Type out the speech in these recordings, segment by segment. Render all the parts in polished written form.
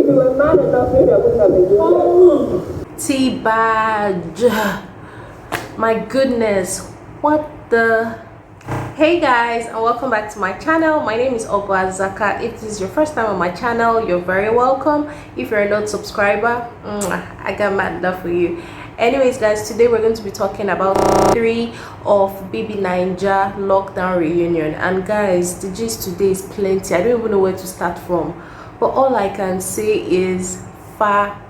you were mad enough, maybe I wouldn't have been doing that. Tbaj. My goodness, what the... Hey guys, and welcome back to my channel. My name is Azaka. If this is your first time on my channel, you're very welcome. If you're not a subscriber, I got mad love for you. Anyways guys, today we're going to be talking about 3 of BBNAIJA Lockdown reunion. And guys, the gist today is plenty. I don't even know where to start from, but all I can say is fire.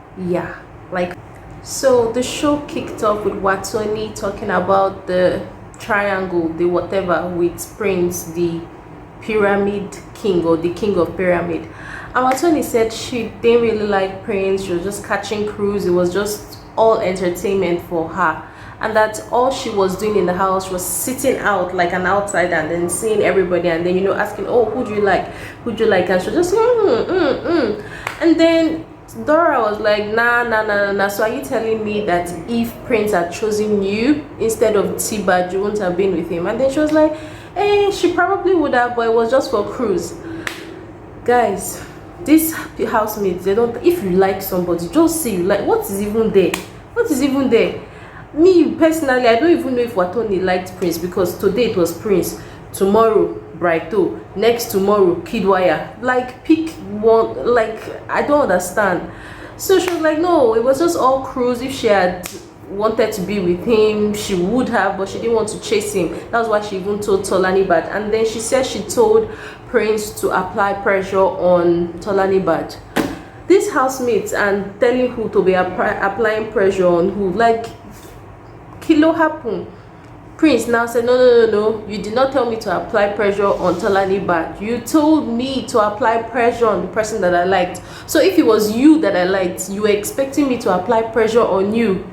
Like, so the show kicked off with Wathoni talking about the triangle, the whatever, with Prince, the pyramid king, or the king of pyramid. And Wathoni said she didn't really like Prince. She was just catching cruise. It was just all entertainment for her, and that all she was doing in the house was sitting out like an outsider and then seeing everybody, and then, you know, asking, oh, who do you like, and she was just and then Dora was like, nah. So are you telling me that if Prince had chosen you instead of Tbaj, you wouldn't have been with him? And then she was like, she probably would have, but it was just for cruise. Guys, these housemates, they don't, if you like somebody, just say you like. What is even there? Me personally, I don't even know if Wathoni liked Prince, because today it was Prince, tomorrow Brighto, next tomorrow Kidwaya. Like, pick one. Like, I don't understand. So she was like, no, it was just all cruise. If she had wanted to be with him, she would have, but she didn't want to chase him. That's why she even told Tolanibaj. And then she said she told Prince to apply pressure on Tolanibaj. These housemates, and telling who to be applying pressure on who, like, kilo happen. Prince now said, no, you did not tell me to apply pressure on Tolanibaj. You told me to apply pressure on the person that I liked. So if it was you that I liked, you were expecting me to apply pressure on you.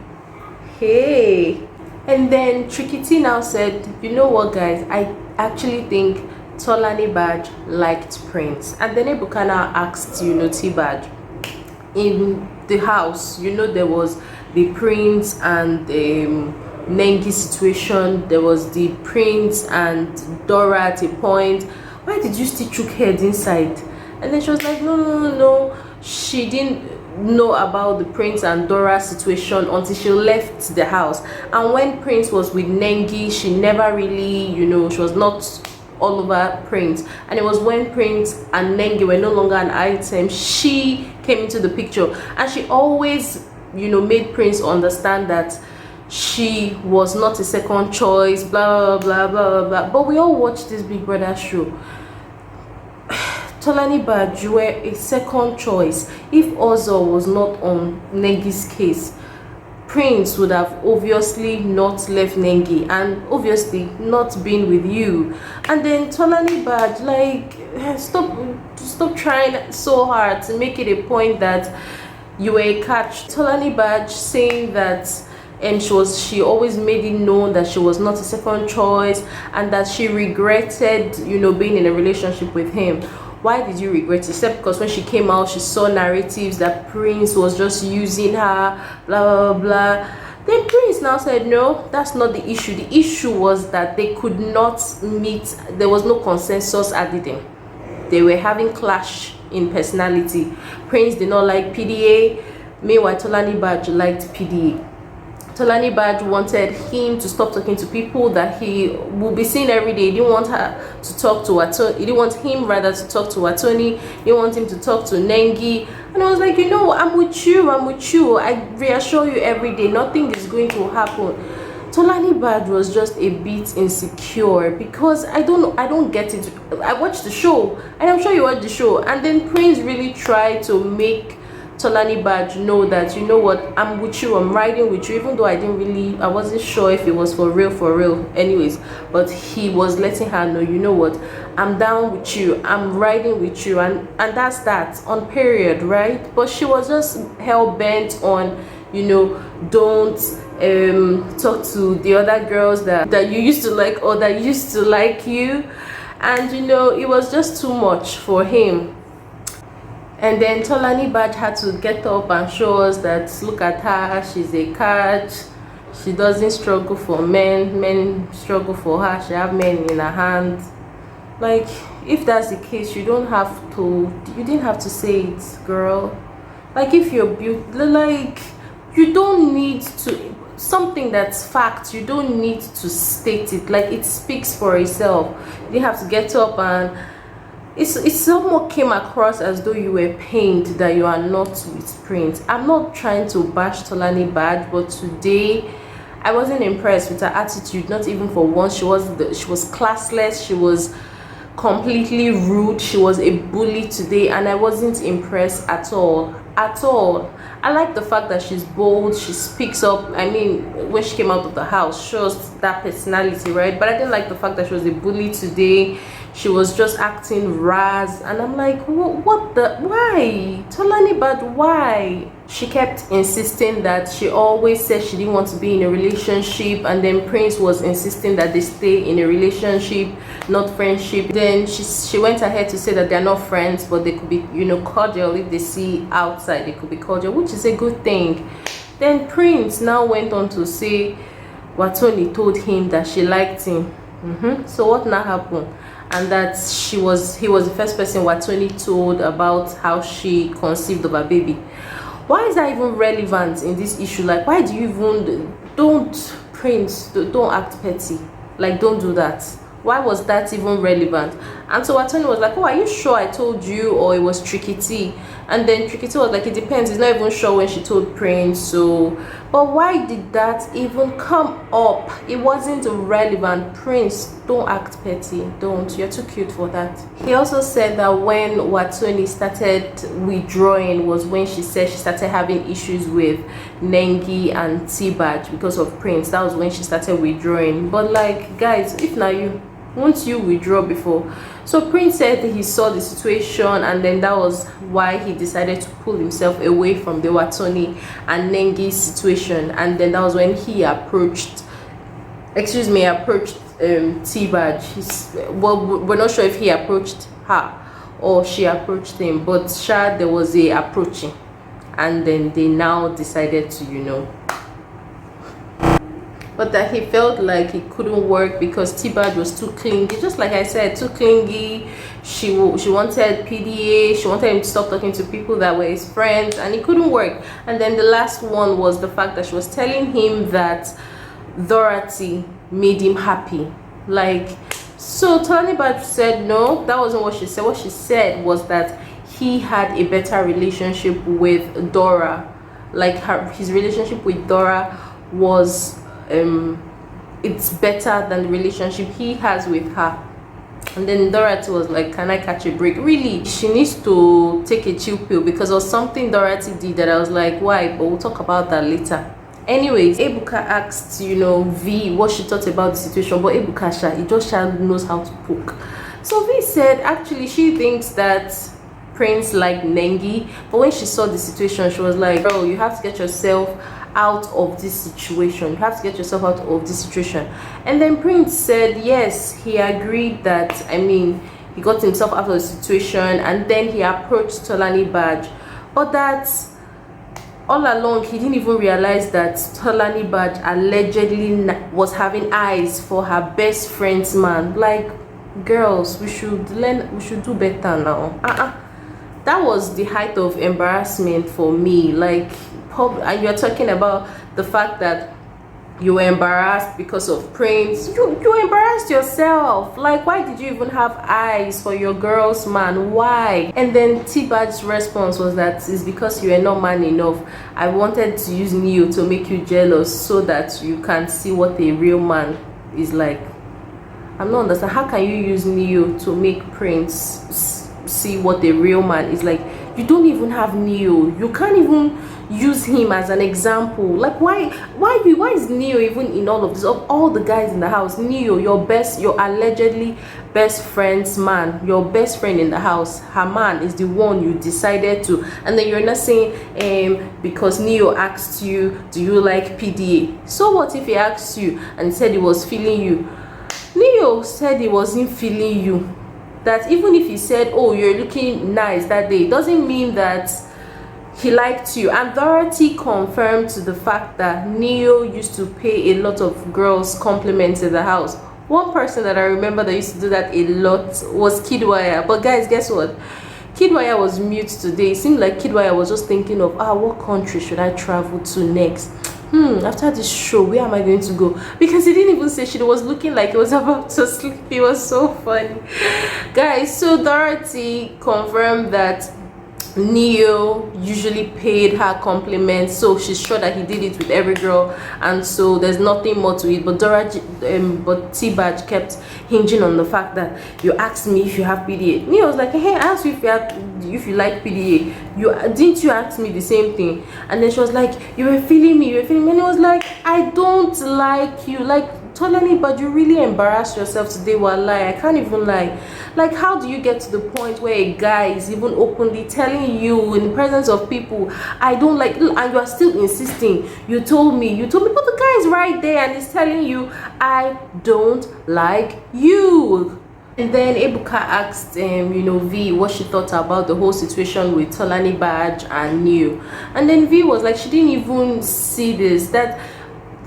Hey. And then Tricky T now said, you know what guys, I actually think Tolanibaj liked Prince. And then Ebuka now asked, you know, Tbaj, in the house, you know, there was the Prince and Nengi situation. There was the Prince and Dora at a point. Why did you still chook head inside? And then she was like, no, she didn't know about the Prince and Dora situation until she left the house. And when Prince was with Nengi, she never really, you know, she was not all over Prince. And it was when Prince and Nengi were no longer an item, she came into the picture. And she always, you know, made Prince understand that she was not a second choice, blah blah blah. But we all watched this Big Brother show. Tolanibaj, you were a second choice. If Ozo was not on Nengi's case, Prince would have obviously not left Nengi and obviously not been with you. And then Tolanibaj, like, stop trying so hard to make it a point that you were a catch. Tolanibaj saying that she always made it known that she was not a second choice and that she regretted, you know, being in a relationship with him. Why did you regret it? Except because when she came out, she saw narratives that Prince was just using her, blah blah blah. Then Prince now said, no, that's not the issue. The issue was that they could not meet. There was no consensus at the thing. They were having clash in personality. Prince did not like PDA, meanwhile Tolanibaj liked PDA. Tolanibaj wanted him to stop talking to people that he will be seeing every day. He didn't want her to talk to Wathoni. He didn't want him rather to talk to Wathoni. He didn't want him to talk to Nengi. And I was like, you know, I'm with you. I reassure you every day. Nothing is going to happen. Tolanibaj was just a bit insecure because I don't get it. I watched the show, and I'm sure you watched the show. And then Prince really tried to make Tolanibaj know that, you know what, I'm with you, I'm riding with you, even though I wasn't sure if it was for real anyways, but he was letting her know, you know what, I'm down with you, I'm riding with you, and that's that, on period, right? But she was just hell-bent on, you know, don't talk to the other girls that you used to like or that used to like you. And, you know, it was just too much for him. And then Tolanibaj had to get up and show us that, look at her, she's a catch, she doesn't struggle for men struggle for her, she have men in her hand. Like, if that's the case, you didn't have to say it, girl. Like, if you're beautiful, like, you don't need to, something that's fact, you don't need to state it. Like, it speaks for itself. You have to get up and it somewhat came across as though you were pained that you are not with Prince. I'm not trying to bash Tolanibaj, but today I wasn't impressed with her attitude. Not even for once. She was classless. She was completely rude. She was a bully today, and I wasn't impressed at all. I like the fact that she's bold, she speaks up. I mean, when she came out of the house, shows that personality, right? But I didn't like the fact that she was a bully today. She was just acting raz, and I'm like, what the, why Tolanibaj, why? She kept insisting that she always said she didn't want to be in a relationship, and then Prince was insisting that they stay in a relationship, not friendship. Then she went ahead to say that they're not friends, but they could be, you know, cordial. If they see outside, they could be cordial, which is a good thing. Then Prince now went on to say Wathoni told him that she liked him. So what now happened? And that he was the first person Wathoni told about how she conceived of a baby. Why is that even relevant in this issue? Like, why do you even, Prince, don't act petty. Like, don't do that. Why was that even relevant? And so Wathoni was like, oh, are you sure I told you, or it was Tricky T? And then Tricky T was like, it depends. He's not even sure when she told Prince. So, but why did that even come up? It wasn't relevant. Prince, don't act petty. Don't. You're too cute for that. He also said that when Wathoni started withdrawing was when she said she started having issues with Nengi and Tbaj because of Prince. That was when she started withdrawing. But like, guys, if now you won't you withdraw before? So Prince said he saw the situation, and then that was why he decided to pull himself away from the Wathoni and Nengi situation. And then that was when he approached Tbaj. Well, we're not sure if he approached her or she approached him, but there was a approaching, and then they now decided to, you know, but that he felt like it couldn't work because Tbaj was too clingy. Just like I said, too clingy. She wanted PDA. She wanted him to stop talking to people that were his friends, and it couldn't work. And then the last one was the fact that she was telling him that Dorothy made him happy. Like, so Tolanibaj said no, that wasn't what she said. What she said was that he had a better relationship with Dora. Like, his relationship with Dora was it's better than the relationship he has with her. And then Dorothy was like, can I catch a break? Really, she needs to take a chill pill, because there was something Dorothy did that I was like, why? But we'll talk about that later. Anyways, Ebuka asked, you know, V what she thought about the situation, but Ebuka, he just knows how to poke. So V said actually she thinks that Prince liked Nengi, but when she saw the situation, she was like, girl, you have to get yourself out of this situation. You have to get yourself out of this situation. And then Prince said yes, he agreed that, I mean, he got himself out of the situation, and then he approached Tolanibaj, but that all along he didn't even realize that Tolanibaj allegedly was having eyes for her best friend's man. Like, girls, we should do better now. That was the height of embarrassment for me. Like, and you're talking about the fact that you were embarrassed because of Prince. You embarrassed yourself. Like, why did you even have eyes for your girl's man? Why? And then Tbaj's response was that it's because you are not man enough. I wanted to use Neo to make you jealous so that you can see what a real man is like. I'm not understand. How can you use Neo to make Prince see what a real man is like? You don't even have Neo. You can't even use him as an example. Like, why is Neo even in all of this? Of all the guys in the house, Neo, your allegedly best friend's man, your best friend in the house, her man is the one you decided to. And then you're not saying because Neo asked you, do you like PDA? So what if he asked you and said he was feeling you? Neo said he wasn't feeling you. That even if he said, oh, you're looking nice that day, doesn't mean that he liked you. And Dorothy confirmed to the fact that Neo used to pay a lot of girls compliments in the house. One person that I remember that used to do that a lot was Kidwaya. But guys, guess what? Kidwaya was mute today. It seemed like Kidwaya was just thinking of what country should I travel to next. After this show, where am I going to go? Because he didn't even say. She was looking like he was about to sleep. It was so funny, guys. So Dorothy confirmed that Neo usually paid her compliments, so she's sure that he did it with every girl, and so there's nothing more to it. But but Tbaj kept hinging on the fact that you asked me if you have PDA. Neo was like, hey, I asked you if you like PDA. Didn't you ask me the same thing? And then she was like, you were feeling me, and it was like, I don't like you. Like, Tolanibaj, you really embarrassed yourself today. Walai, I can't even lie. Like, how do you get to the point where a guy is even openly telling you in the presence of people, I don't like, and you are still insisting? You told me, but the guy is right there and he's telling you, I don't like you. And then Ebuka asked V what she thought about the whole situation with Tolanibaj and Neo. And then V was like, she didn't even see this, that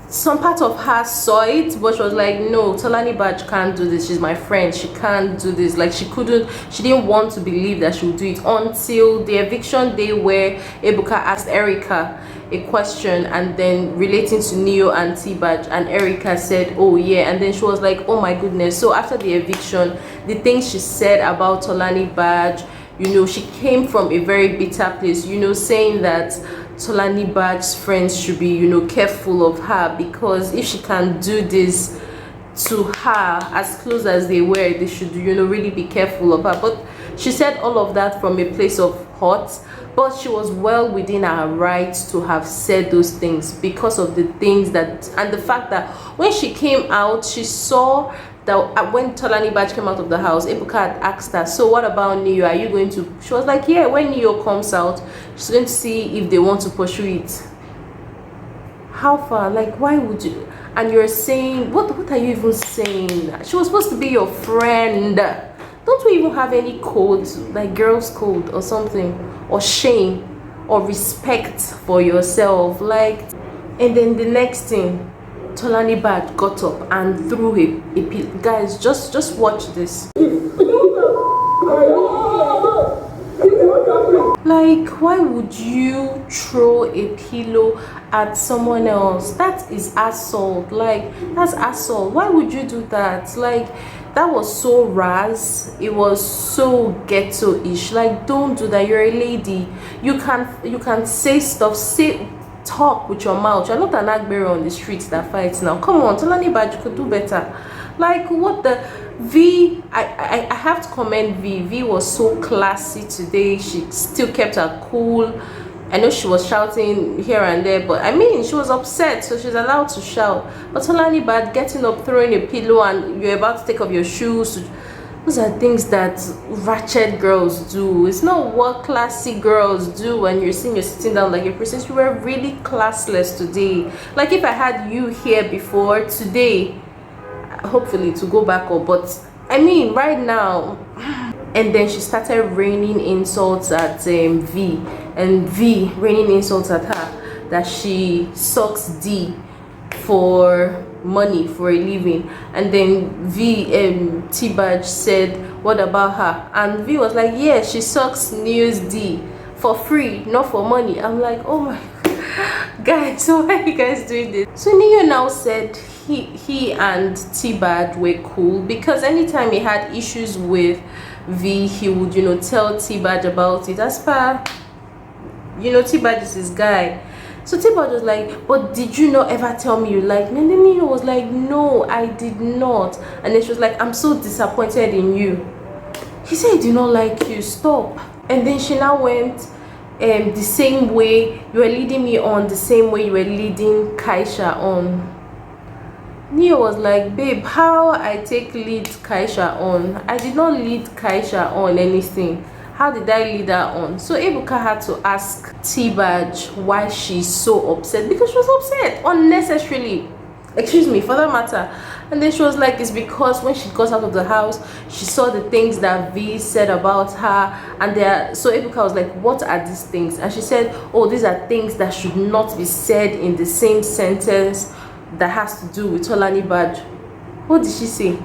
some part of her saw it, but she was like, no, Tolanibaj can't do this. She's my friend. She can't do this. Like, she didn't want to believe that she would do it until the eviction day, where Ebuka asked Erica a question and then relating to Neo and Tbaj, and Erica said, oh yeah, and then she was like, oh my goodness. So after the eviction, the things she said about Tolanibaj, she came from a very bitter place, saying that Tolanibaj's friends should be, careful of her, because if she can do this to her as close as they were, they should, really be careful of her. But she said all of that from a place of hurt, but she was well within her rights to have said those things, because of the things that, and the fact that when she came out, she saw that when Tolanibaj came out of the house, Ebuka had asked her, so what about Neo? Are you going to? She was like, yeah, when Neo comes out, she's going to see if they want to pursue it. How far? Like, why would you? And you're saying, what are you even saying? She was supposed to be your friend. Don't we even have any codes, like girls code or something, or shame or respect for yourself? Like, and then the next thing, Tolanibaj got up and threw a pillow. Guys, just watch this. Like, why would you throw a pillow at someone else? That is assault. Like, that's assault. Why would you do that? Like, that was so ras. It was so ghetto-ish. Like, don't do that. You're a lady. You can say stuff. Talk with your mouth. You're not an agbero on the streets that fights now. Come on, Tolanibaj could do better. Like, what the V? I have to commend V. V was so classy today. She still kept her cool. I know she was shouting here and there, but I mean, she was upset, so she's allowed to shout. But Tolanibaj getting up, throwing a pillow, and you're about to take off your shoes. Those are things that ratchet girls do. It's not what classy girls do when you're sitting down like a princess. You were really classless today. Like, if I had you here before today, hopefully to go back up, but I mean right now. And then she started raining insults at V, and V raining insults at her that she sucks D for money, for a living. And then Tbaj said, what about her? And V was like, yeah, she sucks News D for free, not for money. I'm like, oh my God. Guys, so why are you guys doing this? So Neo now said he and Tbaj were cool, because anytime he had issues with V, he would tell Tbaj about it. As per Tbaj is his guy. So Tbaj was like, but did you not ever tell me you like me? And then Neo was like, no, I did not. And then she was like, I'm so disappointed in you. He said he did not like you, stop. And then she now went, the same way you were leading me on, the same way you were leading Kaisha on. Neo was like, babe, how I take lead Kaisha on? I did not lead Kaisha on anything. How did I lead her on? So Ebuka had to ask Tbaj why she's so upset, because she was upset unnecessarily. Excuse me, for that matter. And then she was like, it's because when she got out of the house, she saw the things that V said about her, and so Ebuka was like, what are these things? And she said, oh, these are things that should not be said in the same sentence that has to do with Tolanibaj. What did she say?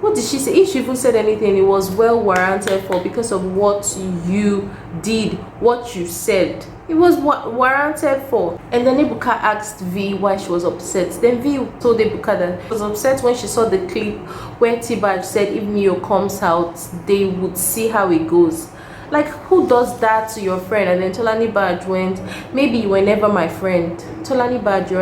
what did she say? If she even said anything, it was well warranted for, because of what you did, what you said. It was warranted for. And then Ebuka asked V why she was upset. Then V told Ebuka that she was upset when she saw the clip where Tbaj said if Neo comes out, they would see how it goes. Like, who does that to your friend? And then Tolanibaj went, maybe you were never my friend. Tolanibaj, you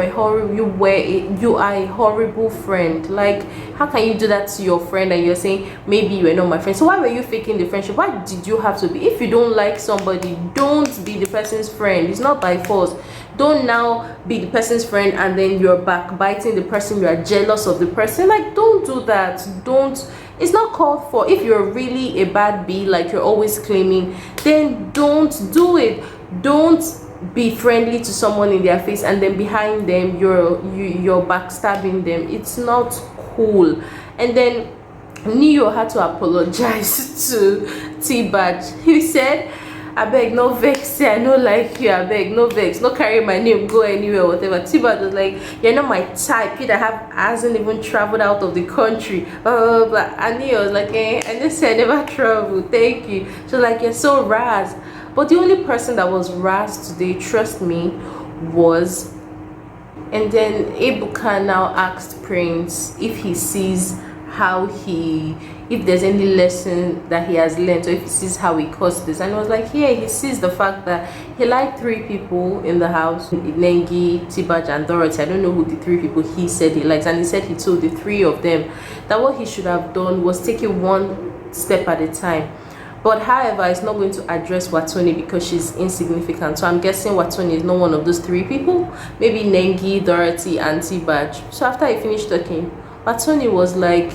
are a horrible friend. Like, how can you do that to your friend and you're saying maybe you were not my friend? So why were you faking the friendship? Why did you have to be? If you don't like somebody, don't be the person's friend. It's not by force. Don't now be the person's friend and then you're backbiting the person, you are jealous of the person. Like, don't do that. Don't. It's not called for. If you're really a bad bee, like you're always claiming, then don't do it. Don't be friendly to someone in their face and then behind them you're backstabbing them. It's not cool. And then Neo had to apologize to Tbaj. He said, I beg, no vex, say I no like you, I beg, no vex, no carry my name, go anywhere, whatever. Tbaj was like, you're not my type, you that hasn't even traveled out of the country, blah, blah, blah, blah. And he was like, I just said I never traveled, thank you. She was like, you're so ras. But the only person that was ras today, trust me, was, and then Ebuka now asked Prince if he sees how if there's any lesson that he has learned, or if he sees how he caused this. And I was like, yeah, he sees the fact that he liked 3 people in the house, Nengi, Tbaj and Dorothy. I don't know who the 3 people he said he likes, and he said he told the 3 of them that what he should have done was take it one step at a time. But however, it's not going to address Wathoni because she's insignificant. So I'm guessing Wathoni is not one of those 3 people. Maybe Nengi, Dorothy and Tbaj. So after I finished talking, Wathoni was like,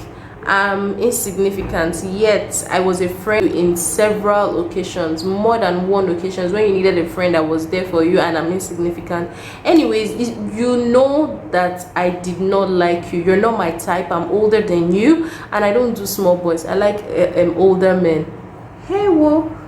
I'm insignificant, yet I was a friend in several occasions, more than one occasions, when you needed a friend. I was there for you, and I'm insignificant. Anyways, you know that I did not like you. You're not my type. I'm older than you, and I don't do small boys. I like older men. Hey, whoa.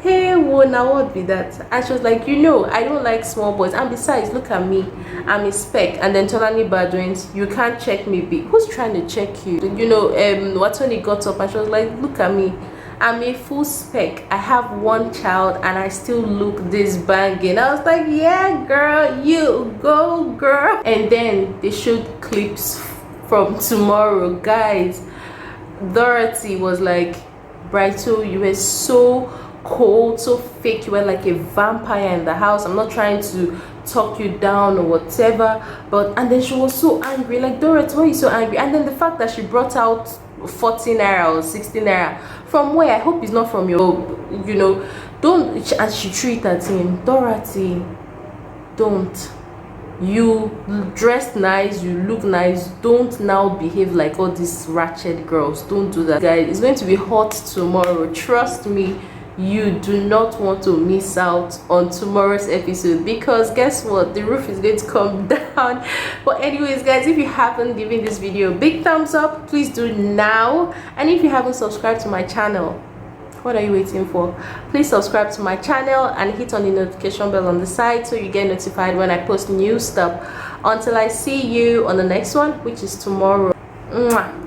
Hey, well, now what be that? And she was like, you know, I don't like small boys, and besides, look at me, I'm a spec. And then Tolanibaj went, you can't check me, B. Who's trying to check you? You know, Wathoni got up and she was like, look at me, I'm a full spec, I have 1 child, and I still look this banging. I was like, yeah, girl, you go, girl. And then they showed clips from tomorrow. Guys, Dorothy was like, Brighto, you were so cold, so fake, you were like a vampire in the house. I'm not trying to talk you down or whatever, but and then she was so angry, like, Dorothy, why are you so angry? And then the fact that she brought out 14 naira or 16 naira from where? I hope it's not from your, you know, don't. And she treated him, Dorothy, don't. You dress nice, you look nice, don't now behave like all these ratchet girls. Don't do that, guys. It's going to be hot tomorrow, trust me. You do not want to miss out on tomorrow's episode, because guess what, the roof is going to come down. But anyways, guys, if you haven't given this video a big thumbs up, please do now. And if you haven't subscribed to my channel, what are you waiting for? Please subscribe to my channel and hit on the notification bell on the side so you get notified when I post new stuff. Until I see you on the next one, which is tomorrow. Mwah.